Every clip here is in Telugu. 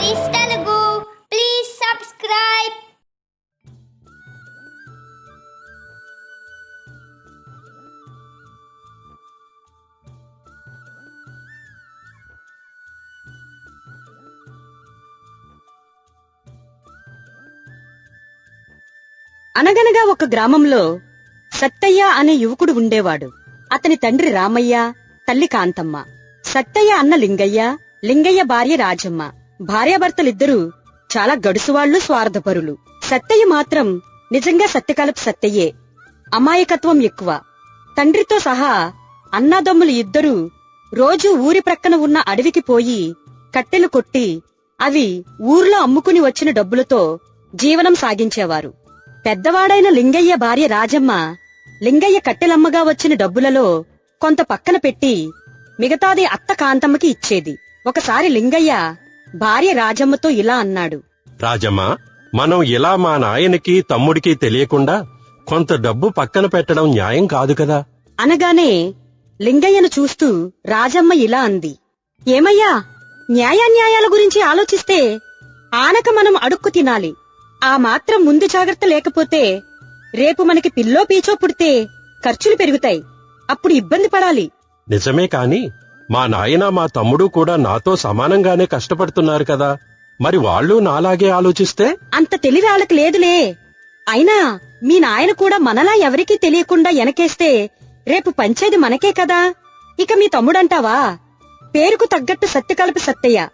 Stories Telugu please subscribe. అనగనగా ఒక గ్రామంలో సత్తయ్య అనే యువకుడు ఉండేవాడు. అతని తండ్రి రామయ్య, తల్లి కాంతమ్మ. సత్తయ్య అన్న లింగయ్య, లింగయ్య భార్య రాజమ్మ. భార్యాభర్తలిద్దరూ చాలా గడుసువాళ్లు, స్వార్థపరులు. సత్తయ్య మాత్రం నిజంగా సత్యకాలపు సత్తయ్యే. అమాయకత్వం ఎక్కువ. తండ్రితో సహా అన్నాదమ్ములు ఇద్దరూ రోజూ ఊరి ప్రక్కన ఉన్న అడవికి పోయి కట్టెలు కొట్టి అవి ఊర్లో అమ్ముకుని వచ్చిన డబ్బులతో జీవనం సాగించేవారు. పెద్దవాడైన లింగయ్య భార్య రాజమ్మ లింగయ్య కట్టెలమ్మగా వచ్చిన డబ్బులలో కొంత పక్కన పెట్టి మిగతాది అత్త కాంతమ్మకి ఇచ్చేది. ఒకసారి లింగయ్య భార్య రాజమ్మతో ఇలా అన్నాడు. రాజమ్మ, మనం ఇలా మా నాయనకి తమ్ముడికి తెలియకుండా కొంత డబ్బు పక్కన పెట్టడం న్యాయం కాదు కదా. అనగానే లింగయ్యను చూస్తూ రాజమ్మ ఇలా అంది. ఏమయ్యా, న్యాయాన్యాయాల గురించి ఆలోచిస్తే ఆనక మనం అడుక్కు తినాలి. ఆ మాత్రం ముందు జాగ్రత్త లేకపోతే రేపు మనకి పిల్లో పీచో పుడితే ఖర్చులు పెరుగుతాయి. అప్పుడు ఇబ్బంది పడాలి. నిజమే కాని మా నాయన మా తమ్ముడు కూడా నాతో సమానంగానే కష్టపడుతున్నారు కదా. మరి వాళ్ళు నాలాగే ఆలోచిస్తే? అంత తెలివి వాళ్ళకి లేదులే. అయినా మీ నాయన కూడా మనలా ఎవరికీ తెలియకుండా వెనకేస్తే రేపు పంచేది మనకే కదా. ఇక మీ తమ్ముడంటావా? పేరుకు తగ్గట్టు సత్యకల్పి సత్తయ్య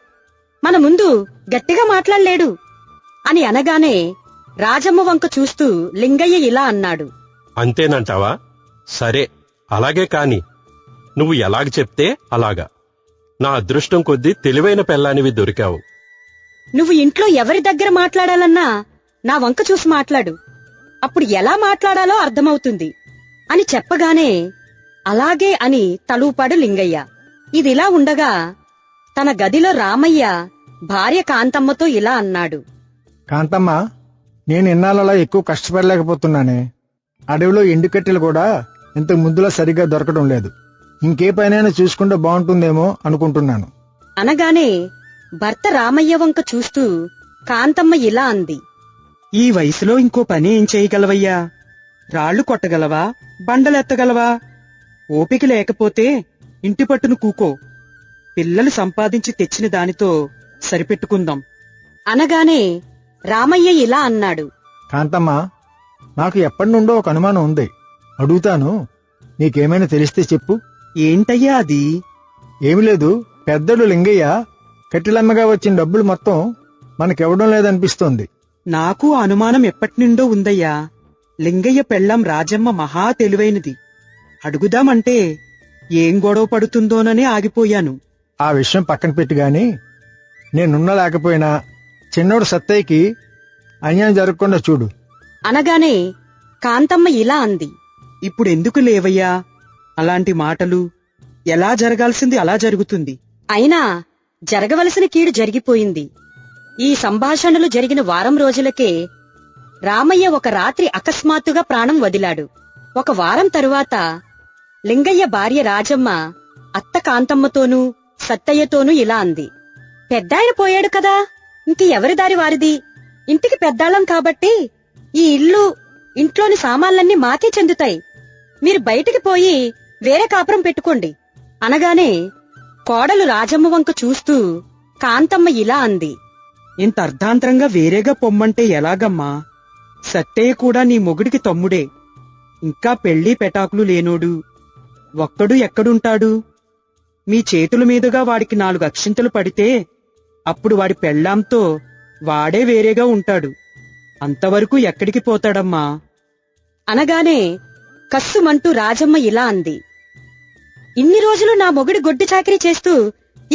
మన ముందు గట్టిగా మాట్లాడలేడు అని అనగానే రాజమ్మ వంక చూస్తూ లింగయ్య ఇలా అన్నాడు. అంతేనంటావా? సరే, అలాగే కాని. నువ్వు ఎలాగ చెప్తే అలాగా. నా అదృష్టం కొద్దీ తెలివైన పెళ్ళానివి దొరికావు. నువ్వు ఇంట్లో ఎవరి దగ్గర మాట్లాడాలన్నా నా వంక చూసి మాట్లాడు. అప్పుడు ఎలా మాట్లాడాలో అర్థమవుతుంది అని చెప్పగానే అలాగే అని తలూపాడు లింగయ్య. ఇదిలా ఉండగా తన గదిలో రామయ్య భార్య కాంతమ్మతో ఇలా అన్నాడు. కాంతమ్మ, నేను ఇన్నాళ్ళలా ఎక్కువ కష్టపడలేకపోతున్నానే. అడవిలో ఎండుకట్టెలు కూడా ఇంత ముందులా సరిగ్గా దొరకడం లేదు. ఇంకే పైనైనా చూసుకుంటే బాగుంటుందేమో అనుకుంటున్నాను అనగానే భర్త రామయ్య వంక చూస్తూ కాంతమ్మ ఇలా అంది. ఈ వయసులో ఇంకో పని ఏం చేయగలవయ్యా? రాళ్లు కొట్టగలవా? బండలెత్తగలవా? ఓపిక లేకపోతే ఇంటి పట్టును కూకో. పిల్లలు సంపాదించి తెచ్చిన దానితో సరిపెట్టుకుందాం అనగానే రామయ్య ఇలా అన్నాడు. కాంతమ్మ, నాకు ఎప్పటి నుండో ఒక అనుమానం ఉంది, అడుగుతాను. నీకేమైనా తెలిస్తే చెప్పు. ఏంటయ్యా అది? ఏమి లేదు, పెద్దడు లింగయ్య కట్టెలమ్మగా వచ్చిన డబ్బులు మొత్తం మనకివ్వడం లేదనిపిస్తోంది. నాకు అనుమానం ఎప్పటినుండో ఉందయ్యా. లింగయ్య పెళ్ళాం రాజమ్మ మహా తెలివైనది. అడుగుదామంటే ఏం గొడవ పడుతుందోనని ఆగిపోయాను. ఆ విషయం పక్కన పెట్టుగాని, నేనున్నా లేకపోయినా చిన్నోడు సత్తయ్యకి అన్యాయం జరగకుండా చూడు అనగానే కాంతమ్మ ఇలా అంది. ఇప్పుడెందుకు లేవయ్యా అలాంటి మాటలు? ఎలా జరగాల్సింది అలా జరుగుతుంది. అయినా జరగవలసిన కీడు జరిగిపోయింది. ఈ సంభాషణలు జరిగిన వారం రోజులకే రామయ్య ఒక రాత్రి అకస్మాత్తుగా ప్రాణం వదిలాడు. ఒక వారం తరువాత లింగయ్య భార్య రాజమ్మ అత్త కాంతమ్మతోనూ సత్తయ్యతోనూ ఇలా అంది. పెద్దాయన పోయాడు కదా, ఇంక ఎవరి దారి వారిది. ఇంటికి పెద్దాళం కాబట్టి ఈ ఇల్లు, ఇంట్లోని సామాన్లన్నీ మాకే చెందుతాయి. మీరు బయటికి పోయి వేరే కాపురం పెట్టుకోండి అనగానే కోడలు రాజమ్మ వంక చూస్తూ కాంతమ్మ ఇలా అంది. ఇంత అర్ధాంతరంగా వేరేగా పొమ్మంటే ఎలాగమ్మా? సత్తయ్య కూడా నీ మొగుడికి తమ్ముడే. ఇంకా పెళ్లి పెటాకులు లేనోడు. ఒక్కడు ఎక్కడుంటాడు? మీ చేతుల మీదుగా వాడికి 4 అక్షింతలు పడితే అప్పుడు వాడి పెళ్ళాంతో వాడే వేరేగా ఉంటాడు. అంతవరకు ఎక్కడికి పోతాడమ్మా అనగానే కస్సుమంటూ రాజమ్మ ఇలా అంది. ఇన్ని రోజులు నా మొగుడి గొడ్డి చాకిరీ చేస్తూ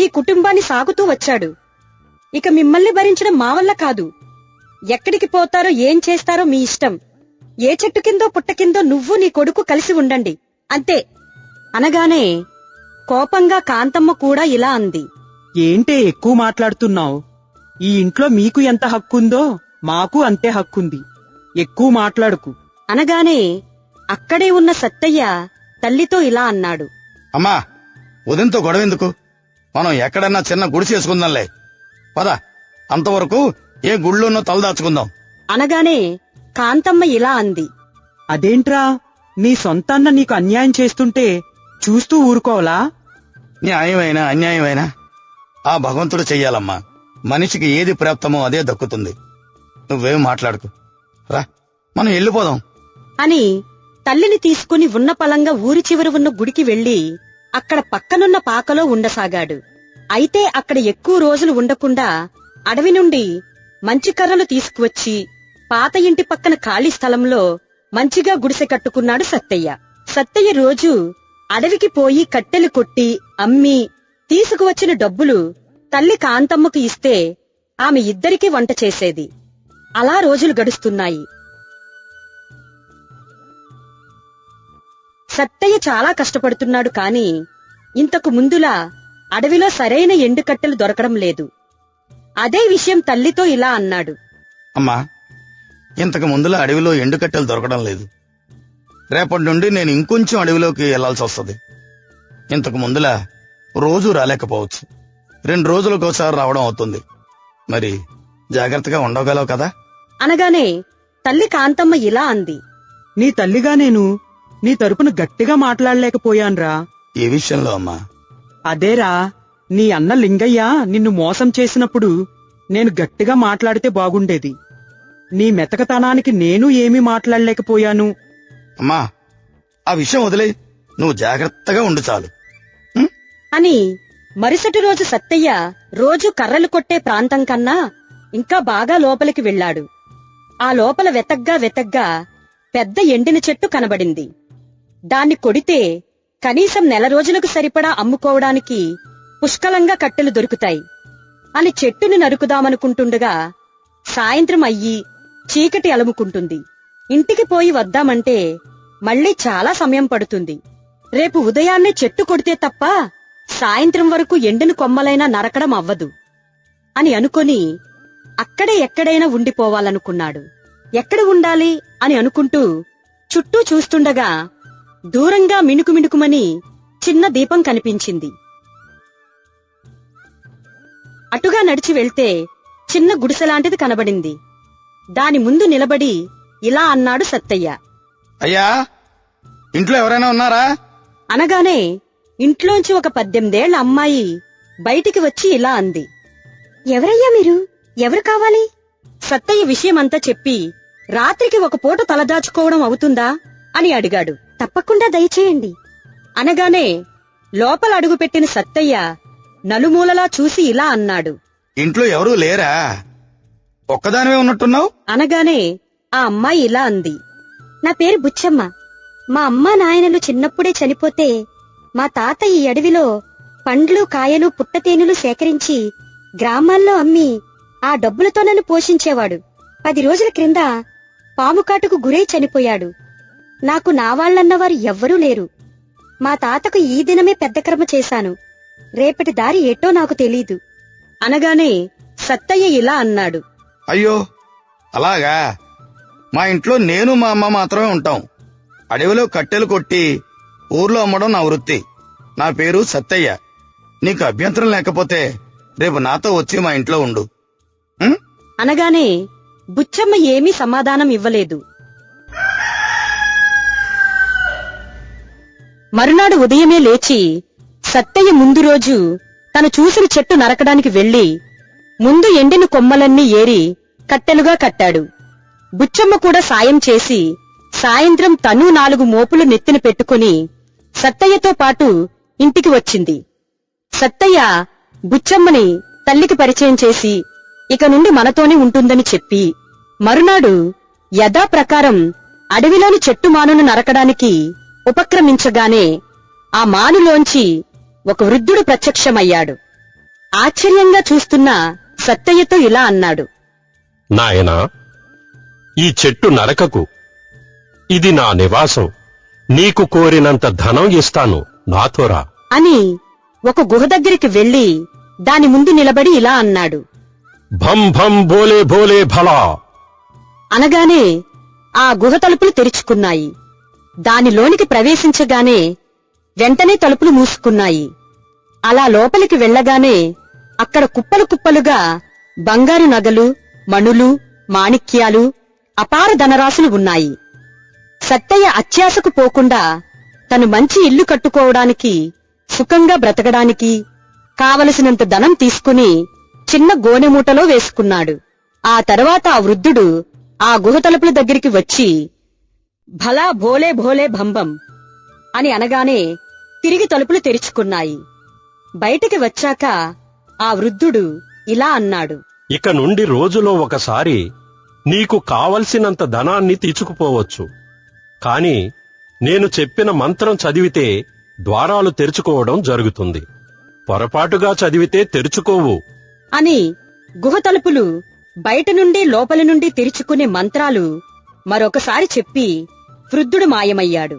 ఈ కుటుంబాన్ని సాగుతూ వచ్చాడు. ఇక మిమ్మల్ని భరించడం మా వల్ల కాదు. ఎక్కడికి పోతారో ఏం చేస్తారో మీ ఇష్టం. ఏ చెట్టు కిందో పుట్ట కిందో నువ్వు నీ కొడుకు కలిసి ఉండండి, అంతే అనగానే కోపంగా కాంతమ్మ కూడా ఇలా అంది. ఏంటే ఎక్కువ మాట్లాడుతున్నావు? ఈ ఇంట్లో మీకు ఎంత హక్కుందో మాకు అంతే హక్కుంది. ఎక్కువ మాట్లాడుకు అనగానే అక్కడే ఉన్న సత్తయ్య తల్లితో ఇలా అన్నాడు. అమ్మా, ఉదయంతో గొడవెందుకు? మనం ఎక్కడన్నా చిన్న గుడిసేసుకుందాంలే. పద, అంతవరకు ఏ గుళ్ళోనో తలదాచుకుందాం. అనగానే కాంతమ్మ ఇలా అంది. అదేంట్రా, నీ సొంతాన్న నీకు అన్యాయం చేస్తుంటే చూస్తూ ఊరుకోవాలా? న్యాయమైనా అన్యాయమైనా ఆ భగవంతుడు చెయ్యాలమ్మా. మనిషికి ఏది ప్రాప్తమో అదే దక్కుతుంది. నువ్వేం మాట్లాడుకు, రా మనం వెళ్ళిపోదాం అని తల్లిని తీసుకుని ఉన్న పలంగా ఊరి చివర ఉన్న గుడికి వెళ్లి అక్కడ పక్కనున్న పాకలో ఉండసాగాడు. అయితే అక్కడ ఎక్కువ రోజులు ఉండకుండా అడవి నుండి మంచి కర్రలు తీసుకువచ్చి పాత ఇంటి పక్కన ఖాళీ స్థలంలో మంచిగా గుడిసె కట్టుకున్నాడు సత్తయ్య. సత్తయ్య రోజు అడవికి పోయి కట్టెలు కొట్టి అమ్మి తీసుకువచ్చిన డబ్బులు తల్లి కాంతమ్మకు ఇస్తే ఆమె ఇద్దరికీ వంట చేసేది. అలా రోజులు గడుస్తున్నాయి. సత్తయ్య చాలా కష్టపడుతున్నాడు కాని ఇంతకు ముందులా అడవిలో సరైన ఎండుకట్టెలు దొరకడం లేదు. అదే విషయం తల్లితో ఇలా అన్నాడు. అమ్మా, ఇంతకు ముందులా అడవిలో ఎండుకట్టెలు దొరకడం లేదు. రేపటి నుండి నేను ఇంకొంచెం అడవిలోకి వెళ్లాల్సి వస్తుంది. ఇంతకు ముందులా రోజు రాలేకపోవచ్చు, 2 రోజులకోసారి రావడం అవుతుంది. మరి జాగ్రత్తగా ఉండగలవు కదా? అనగానే తల్లి కాంతమ్మ ఇలా అంది. నీ తల్లిగా నేను నీ తరపున గట్టిగా మాట్లాడలేకపోయాన్రా. ఏ విషయంలో అమ్మా? అదేరా, నీ అన్న లింగయ్య నిన్ను మోసం చేసినప్పుడు నేను గట్టిగా మాట్లాడితే బాగుండేది. నీ మెతకతనానికి నేను ఏమీ మాట్లాడలేకపోయాను. అమ్మా, ఆ విషయం వదిలే, నువ్వు జాగ్రత్తగా ఉండు చాలు. అని మరుసటి రోజు సత్తయ్య రోజు కర్రలు కొట్టే ప్రాంతం కన్నా ఇంకా బాగా లోపలికి వెళ్లాడు. ఆ లోపల వెతగ్గా పెద్ద ఎండిన చెట్టు కనబడింది. దాన్ని కొడితే కనీసం 1 రోజులకు సరిపడా అమ్ముకోవడానికి పుష్కలంగా కట్టెలు దొరుకుతాయి అని చెట్టుని నరుకుదామనుకుంటుండగా సాయంత్రం అయ్యి చీకటి అలుముకుంటుంది. ఇంటికి పోయి వద్దామంటే మళ్లీ చాలా సమయం పడుతుంది. రేపు ఉదయాన్నే చెట్టు కొడితే తప్ప సాయంత్రం వరకు ఎండిన కొమ్మలైనా నరకడం అవ్వదు అని అనుకొని అక్కడే ఎక్కడైనా ఉండిపోవాలనుకున్నాడు. ఎక్కడ ఉండాలి అని అనుకుంటూ చుట్టూ చూస్తుండగా దూరంగా మిణుకుమిణుకుమని చిన్న దీపం కనిపించింది. అటుగా నడిచి వెళ్తే చిన్న గుడిసెలాంటిది కనబడింది. దాని ముందు నిలబడి ఇలా అన్నాడు సత్తయ్య. అయ్యా, ఇంట్లో ఎవరైనా ఉన్నారా? అనగానే ఇంట్లోంచి ఒక 18 ఏళ్ల అమ్మాయి బయటికి వచ్చి ఇలా అంది. ఎవరయ్యా మీరు? ఎవరు కావాలి? సత్తయ్య విషయమంతా చెప్పి రాత్రికి ఒక పూట తలదాచుకోవడం అవుతుందా అని అడిగాడు. తప్పకుండా దయచేయండి అనగానే లోపల అడుగుపెట్టిన సత్తయ్య నలుమూలలా చూసి ఇలా అన్నాడు. ఇంట్లో ఎవరూ లేరా? ఒక్కదానివే ఉన్నట్టున్నావు? అనగానే ఆ అమ్మాయి ఇలా అంది. నా పేరు బుచ్చమ్మ. మా అమ్మా నాయనలు చిన్నప్పుడే చనిపోతే మా తాత ఈ అడవిలో పండ్లు కాయలు పుట్టతేనులు సేకరించి గ్రామాల్లో అమ్మి ఆ డబ్బులతో నన్ను పోషించేవాడు. 10 రోజుల క్రింద పాముకాటుకు గురై చనిపోయాడు. నాకు నా వాళ్లన్నవారు ఎవ్వరూ లేరు. మా తాతకు ఈ దినమే పెద్ద కర్మ చేశాను. రేపటి దారి ఏటో నాకు తెలీదు అనగానే సత్తయ్య ఇలా అన్నాడు. అయ్యో, అలాగా? మా ఇంట్లో నేను మా అమ్మ మాత్రమే ఉంటాం. అడవిలో కట్టెలు కొట్టి ఊర్లో అమ్మడం నా వృత్తి. నా పేరు సత్తయ్య. నీకు అభ్యంతరం లేకపోతే రేపు నాతో వచ్చి మా ఇంట్లో ఉండు. అనగానే బుచ్చమ్మ ఏమీ సమాధానం ఇవ్వలేదు. మరునాడు ఉదయమే లేచి సత్తయ్య ముందు రోజు తను చూసిన చెట్టు నరకడానికి వెళ్లి ముందు ఎండిన కొమ్మలన్నీ ఏరి కట్టెలుగా కట్టాడు. బుచ్చమ్మ కూడా సాయం చేసి సాయంత్రం తను 4 మోపులు నెత్తిన పెట్టుకుని సత్తయ్యతో పాటు ఇంటికి వచ్చింది. సత్తయ్య బుచ్చమ్మని తల్లికి పరిచయం చేసి ఇక నుండి మనతోనే ఉంటుందని చెప్పి మరునాడు యథాప్రకారం అడవిలోని చెట్టు మానును నరకడానికి ఉపక్రమించగానే ఆ మానులోంచి ఒక వృద్ధుడు ప్రత్యక్షమయ్యాడు. ఆశ్చర్యంగా చూస్తున్న సత్తయ్యతో ఇలా అన్నాడు. నాయనా, ఈ చెట్టు నరకకు. ఇది నా నివాసం. నీకు కోరినంత ధనం ఇస్తాను, నాతోరా అని ఒక గుహ దగ్గరికి వెళ్లి దాని ముందు నిలబడి ఇలా అన్నాడు. భం భం భోలే భోలే భలా అనగానే ఆ గుహ తలుపులు తెరుచుకున్నాయి. దానిలోనికి ప్రవేశించగానే వెంటనే తలుపులు మూసుకున్నాయి. అలా లోపలికి వెళ్లగానే అక్కడ కుప్పలు కుప్పలుగా బంగారు నగలు, మణులు, మాణిక్యాలు, అపార ధనరాశులు ఉన్నాయి. సత్తయ్య అత్యాశకు పోకుండా తను మంచి ఇల్లు కట్టుకోవడానికి, సుఖంగా బ్రతకడానికి కావలసినంత ధనం తీసుకుని చిన్న గోనెమూటలో వేసుకున్నాడు. ఆ తర్వాత ఆ వృద్ధుడు ఆ గుహ తలుపుల దగ్గరికి వచ్చి భలా భోలే భోలే భంబం అని అనగానే తిరిగి తలుపులు తెరుచుకున్నాయి. బయటికి వచ్చాక ఆ వృద్ధుడు ఇలా అన్నాడు. ఇక నుండి రోజులో ఒకసారి నీకు కావలసినంత ధనాన్ని తీసుకుపోవచ్చు. కాని నేను చెప్పిన మంత్రం చదివితే ద్వారాలు తెరుచుకోవడం జరుగుతుంది. పొరపాటుగా చదివితే తెరుచుకోవు. అని గుహ తలుపులు బయట నుండి లోపలి నుండి తెరుచుకునే మంత్రాలు మరొకసారి చెప్పి వృద్ధుడు మాయమయ్యాడు.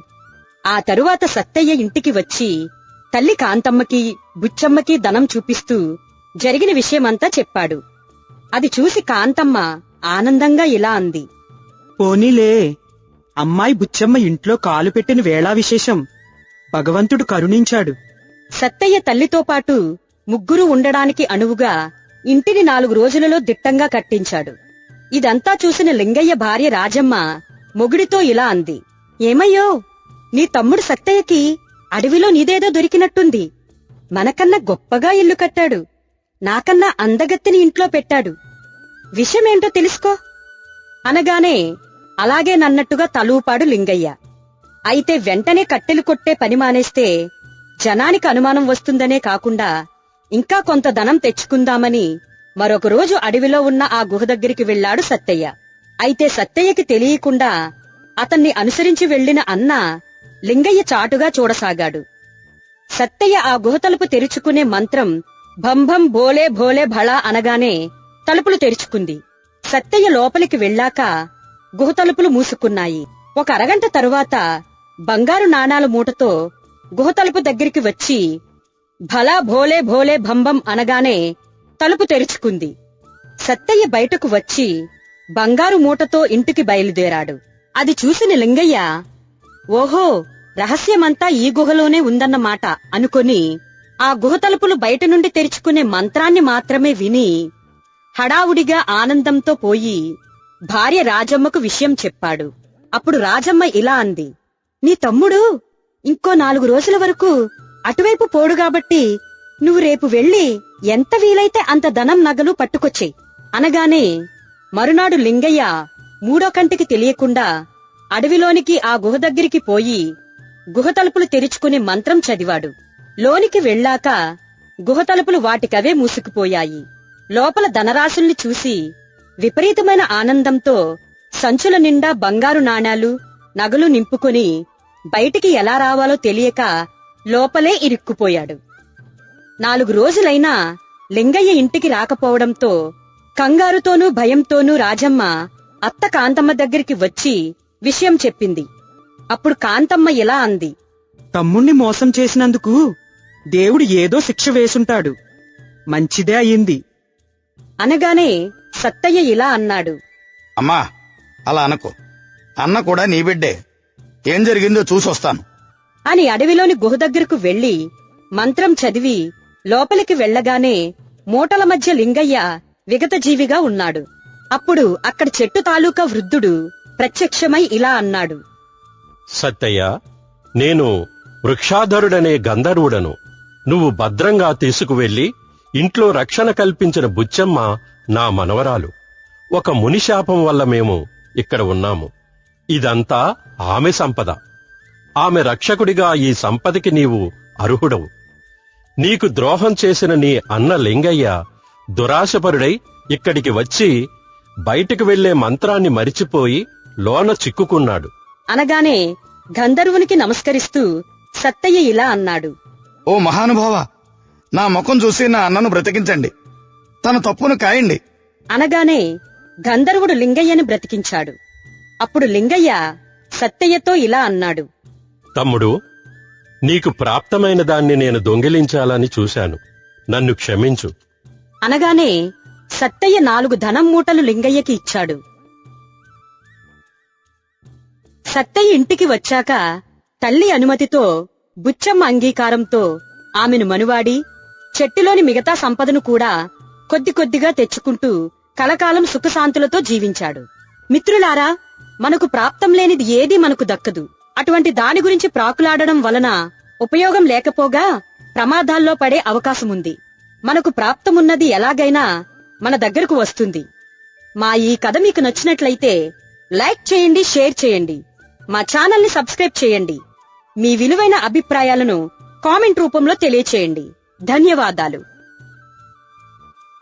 ఆ తరువాత సత్తయ్య ఇంటికి వచ్చి తల్లి కాంతమ్మకి, బుచ్చమ్మకి ధనం చూపిస్తూ జరిగిన విషయమంతా చెప్పాడు. అది చూసి కాంతమ్మ ఆనందంగా ఇలా అంది. పోనీలే, అమ్మాయి బుచ్చమ్మ ఇంట్లో కాలు పెట్టిన వేళా విశేషం భగవంతుడు కరుణించాడు. సత్తయ్య తల్లితో పాటు ముగ్గురు ఉండడానికి అనువుగా ఇంటిని 4 రోజులలో దిట్టంగా కట్టించాడు. ఇదంతా చూసిన లింగయ్య భార్య రాజమ్మ మొగుడితో ఇలా అంది. ఏమయ్యో, నీ తమ్ముడు సత్తయ్యకి అడవిలో నీదేదో దొరికినట్టుంది. మనకన్నా గొప్పగా ఇల్లు కట్టాడు. నాకన్నా అందగత్తిని ఇంట్లో పెట్టాడు. విషయమేంటో తెలుసుకో అనగానే అలాగే నన్నట్టుగా తలూపాడు లింగయ్య. అయితే వెంటనే కట్టెలు కొట్టే పని మానేస్తే జనానికి అనుమానం వస్తుందనే కాకుండా ఇంకా కొంత ధనం తెచ్చుకుందామని మరొక రోజు అడవిలో ఉన్న ఆ గుహ దగ్గరికి వెళ్లాడు సత్తయ్య. అయితే సత్తయ్యకి తెలియకుండా అతన్ని అనుసరించి వెళ్లిన అన్న లింగయ్య చాటుగా చూడసాగాడు. సత్తయ్య ఆ గుహ తలుపు తెరుచుకునే మంత్రం భంభం భోలే భోలే భళా అనగానే తలుపులు తెరుచుకుంది. సత్తయ్య లోపలికి వెళ్ళాక గుహ తలుపులు మూసుకున్నాయి. ఒక అరగంట తరువాత బంగారు నాణాల మూటతో గుహ తలుపు దగ్గరికి వచ్చి భలా భోలే భోలే భంబం అనగానే తలుపు తెరుచుకుంది. సత్తయ్య బయటకు వచ్చి బంగారు మూటతో ఇంటికి బయలుదేరాడు. అది చూసిన లింగయ్య, ఓహో, రహస్యమంతా ఈ గుహలోనే ఉందన్నమాట అనుకొని ఆ గుహ తలుపులు బయట నుండి తెరుచుకునే మంత్రాన్ని మాత్రమే విని హడావుడిగా ఆనందంతో పోయి భార్య రాజమ్మకు విషయం చెప్పాడు. అప్పుడు రాజమ్మ ఇలా అంది. నీ తమ్ముడు ఇంకో 4 రోజుల వరకు అటువైపు పోడు కాబట్టి నువ్వు రేపు వెళ్లి ఎంత వీలైతే అంత ధనం నగలు పట్టుకొచ్చేయ్ అనగానే మరునాడు లింగయ్య 3వ కంటికి తెలియకుండా అడవిలోనికి ఆ గుహ దగ్గరికి పోయి గుహ తలుపులు తెరుచుకునే మంత్రం చదివాడు. లోనికి వెళ్ళాక గుహ తలుపులు వాటికవే మూసుకుపోయాయి. లోపల ధనరాశుల్ని చూసి విపరీతమైన ఆనందంతో సంచుల నిండా బంగారు నాణాలు, నగలు నింపుకొని బయటికి ఎలా రావాలో తెలియక లోపలే ఇరుక్కుపోయాడు. 4 రోజులైనా లింగయ్య ఇంటికి రాకపోవడంతో కంగారుతోనూ భయంతోనూ రాజమ్మ అత్త కాంతమ్మ దగ్గరికి వచ్చి విషయం చెప్పింది. అప్పుడు కాంతమ్మ ఇలా అంది. తమ్ముణ్ణి మోసం చేసినందుకు దేవుడు ఏదో శిక్ష వేసుంటాడు. మంచిదే అయింది. అనగానే సత్తయ్య ఇలా అన్నాడు. అమ్మా, అలా అనకు. అన్న కూడా నీ బిడ్డే. ఏం జరిగిందో చూసొస్తాను అని అడవిలోని గుహ దగ్గరకు వెళ్లి మంత్రం చదివి లోపలికి వెళ్లగానే మూటల మధ్య లింగయ్య విగతజీవిగా ఉన్నాడు. అప్పుడు అక్కడ చెట్టు తాలూకా వృద్ధుడు ప్రత్యక్షమై ఇలా అన్నాడు. సత్తయ్య, నేను వృక్షాధరుడనే గంధర్వుడను. నువ్వు భద్రంగా తీసుకువెళ్లి ఇంట్లో రక్షణ కల్పించిన బుచ్చమ్మ నా మనవరాలు. ఒక మునిశాపం వల్ల మేము ఇక్కడ ఉన్నాము. ఇదంతా ఆమె సంపద. ఆమె రక్షకుడిగా ఈ సంపదకి నీవు అర్హుడవు. నీకు ద్రోహం చేసిన నీ అన్న లింగయ్య దురాశపరుడై ఇక్కడికి వచ్చి బయటికి వెళ్లే మంత్రాన్ని మరిచిపోయి లోన చిక్కుకున్నాడు అనగానే గంధర్వునికి నమస్కరిస్తూ సత్తయ్య ఇలా అన్నాడు. ఓ మహానుభావ, నా ముఖం చూసి నా అన్నను బ్రతికించండి. తన తప్పును కాయండి అనగానే గంధర్వుడు లింగయ్యని బ్రతికించాడు. అప్పుడు లింగయ్య సత్తయ్యతో ఇలా అన్నాడు. తమ్ముడు, నీకు ప్రాప్తమైన దాన్ని నేను దొంగిలించాలని చూశాను. నన్ను క్షమించు అనగానే సత్తయ్య 4 ధనం మూటలు లింగయ్యకి ఇచ్చాడు. సత్తయ్య ఇంటికి వచ్చాక తల్లి అనుమతితో బుచ్చమ్మ అంగీకారంతో ఆమెను మనువాడి చెట్టులోని మిగతా సంపదను కూడా కొద్ది కొద్దిగా తెచ్చుకుంటూ కలకాలం సుఖశాంతులతో జీవించాడు. మిత్రులారా, మనకు ప్రాప్తం లేనిది ఏదీ మనకు దక్కదు. అటువంటి దాని గురించి ప్రాకులాడడం వలన ఉపయోగం లేకపోగా ప్రమాదాల్లో పడే అవకాశముంది. మనకు ప్రాప్తమున్నది ఎలాగైనా మన దగ్గరకు వస్తుంది. మా ఈ కథ మీకు నచ్చినట్లయితే లైక్ చేయండి, షేర్ చేయండి, మా ఛానల్ ని సబ్స్క్రైబ్ చేయండి. మీ విలువైన అభిప్రాయాలను కామెంట్ రూపంలో తెలియచేయండి. ధన్యవాదాలు.